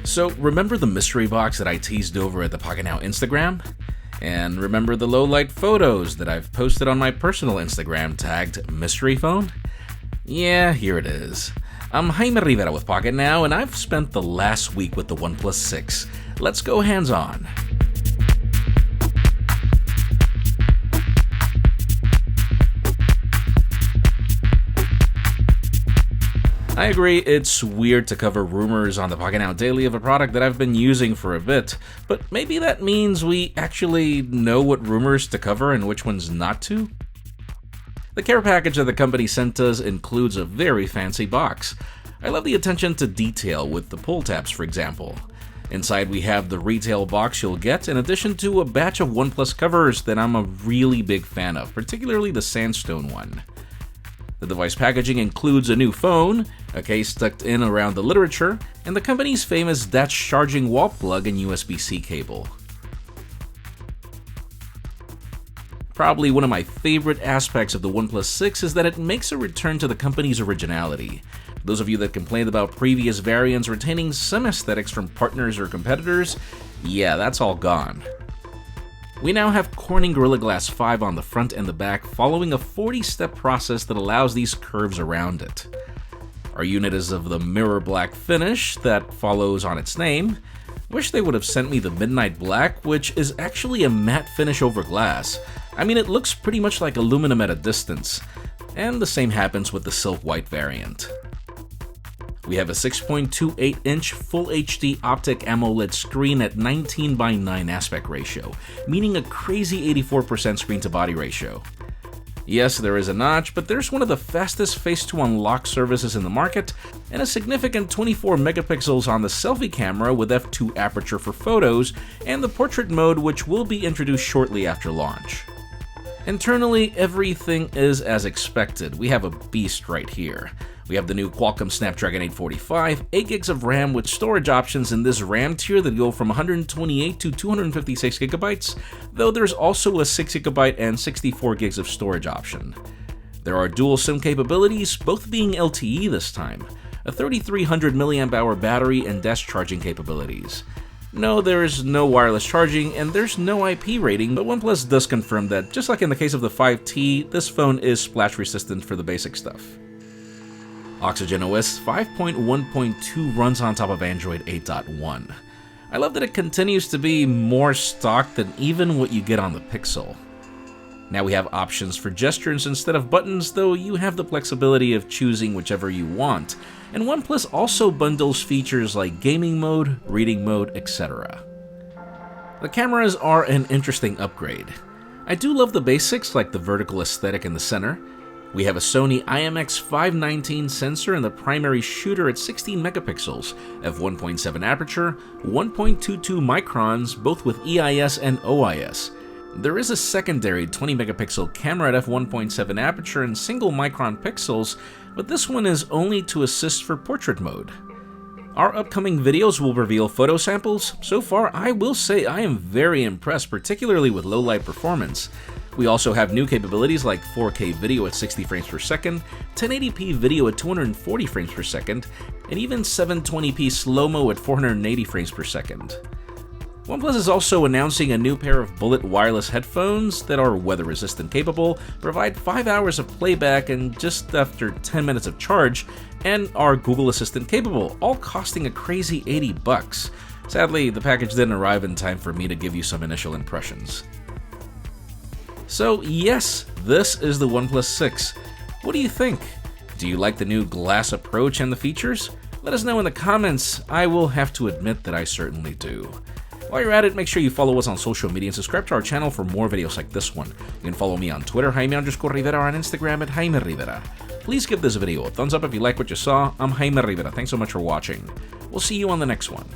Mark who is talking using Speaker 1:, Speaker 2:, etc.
Speaker 1: So remember the mystery box that I teased over at the Pocketnow Instagram? And remember the low-light photos that I've posted on my personal Instagram tagged mystery phone? Yeah, here it is. I'm Jaime Rivera with Pocketnow, and I've spent the last week with the OnePlus 6. Let's go hands-on. I agree, it's weird to cover rumors on the Pocketnow Daily of a product that I've been using for a bit, but maybe that means we actually know what rumors to cover and which ones not to? The care package that the company sent us includes a very fancy box. I love the attention to detail with the pull tabs, for example. Inside we have the retail box you'll get, in addition to a batch of OnePlus covers that I'm a really big fan of, particularly the sandstone one. The device packaging includes a new phone, a case tucked in around the literature, and the company's famous dash charging wall plug and USB-C cable. Probably one of my favorite aspects of the OnePlus 6 is that it makes a return to the company's originality. Those of you that complained about previous variants retaining some aesthetics from partners or competitors, yeah, that's all gone. We now have Corning Gorilla Glass 5 on the front and the back, following a 40-step process that allows these curves around it. Our unit is of the mirror black finish that follows on its name. Wish they would have sent me the midnight black, which is actually a matte finish over glass. I mean, it looks pretty much like aluminum at a distance. And the same happens with the silk white variant. We have a 6.28-inch Full HD Optic AMOLED screen at 19:9 aspect ratio, meaning a crazy 84% screen-to-body ratio. Yes, there is a notch, but there's one of the fastest face-to-unlock services in the market, and a significant 24 megapixels on the selfie camera with f2 aperture for photos, and the portrait mode, which will be introduced shortly after launch. Internally, everything is as expected. We have a beast right here. We have the new Qualcomm Snapdragon 845, 8 gigs of RAM with storage options in this RAM tier that go from 128 to 256 gigabytes, though there's also a 6 gigabyte and 64 gigs of storage option. There are dual SIM capabilities, both being LTE this time, a 3300 mAh battery, and dash charging capabilities. No, there is no wireless charging, and there's no IP rating, but OnePlus does confirm that, just like in the case of the 5T, this phone is splash resistant for the basic stuff. OxygenOS 5.1.2 runs on top of Android 8.1. I love that it continues to be more stock than even what you get on the Pixel. Now we have options for gestures instead of buttons, though you have the flexibility of choosing whichever you want, and OnePlus also bundles features like gaming mode, reading mode, etc. The cameras are an interesting upgrade. I do love the basics like the vertical aesthetic in the center. We have a Sony IMX519 sensor in the primary shooter at 16 megapixels, f1.7 aperture, 1.22 microns, both with EIS and OIS. There is a secondary 20 megapixel camera at f1.7 aperture and single micron pixels, but this one is only to assist for portrait mode. Our upcoming videos will reveal photo samples. So far, I will say I am very impressed, particularly with low light performance. We also have new capabilities like 4K video at 60 frames per second, 1080p video at 240 frames per second, and even 720p slow-mo at 480 frames per second. OnePlus is also announcing a new pair of bullet wireless headphones that are weather-resistant capable, provide 5 hours of playback and just after 10 minutes of charge, and are Google Assistant capable, all costing a crazy $80. Sadly, the package didn't arrive in time for me to give you some initial impressions. So yes, this is the OnePlus 6. What do you think? Do you like the new glass approach and the features? Let us know in the comments. I will have to admit that I certainly do. While you're at it, make sure you follow us on social media and subscribe to our channel for more videos like this one. You can follow me on Twitter, Jaime_Rivera, or on Instagram at Jaime Rivera. Please give this video a thumbs up if you like what you saw. I'm Jaime Rivera. Thanks so much for watching. We'll see you on the next one.